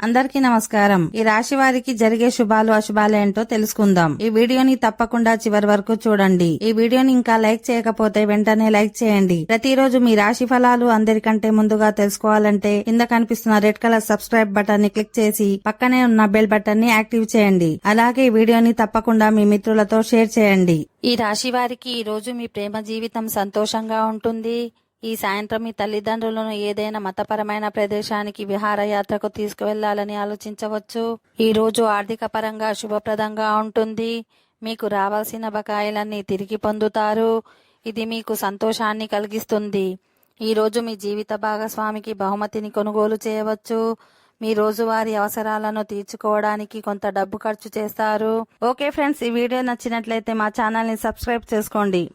అందరికీ నమస్కారం. ఈ రాశి వారికి జరిగే శుభాలు అశుభాలు ఏంటో తెలుసుకుందాం. ఈ వీడియోని తప్పకుండా చివరి వరకు చూడండి. ఈ వీడియోని ఇంకా లైక్ చేయకపోతే వెంటనే లైక్ చేయండి. ప్రతిరోజు మీ రాశి ఫలాలు అందరికంటే ముందుగా తెలుసుకోవాలంటే కింద కనిపిస్తున్న రెడ్ కలర్ సబ్స్క్రైబ్ బటన్ ని క్లిక్ చేసి పక్కనే ఉన్న బెల్ బటన్ ని యాక్టివ్ చేయండి. అలాగే ఈ వీడియోని తప్పకుండా మీ మిత్రులతో షేర్ చేయండి. ఈ రాశి వారికి ఈ రోజు మీ ప్రేమ జీవితం సంతోషంగా ఉంటుంది. ఈ సాయంత్రం మీ తల్లిదండ్రులను ఏదైనా మతపరమైన ప్రదేశానికి విహారయాత్రకు తీసుకువెళ్లాలని ఆలోచించవచ్చు. ఈ రోజు ఆర్థిక పరంగా శుభప్రదంగా ఉంటుంది. మీకు రావాల్సిన బకాయిలన్నీ తిరిగి పొందుతారు. ఇది మీకు సంతోషాన్ని కలిగిస్తుంది. ఈ రోజు మీ జీవిత భాగస్వామికి బహుమతిని కొనుగోలు చేయవచ్చు. మీ రోజువారీ అవసరాలను తీర్చుకోవడానికి కొంత డబ్బు ఖర్చు చేస్తారు. ఓకే ఫ్రెండ్స్, ఈ వీడియో నచ్చినట్లయితే మా ఛానల్ ని సబ్స్క్రైబ్ చేసుకోండి.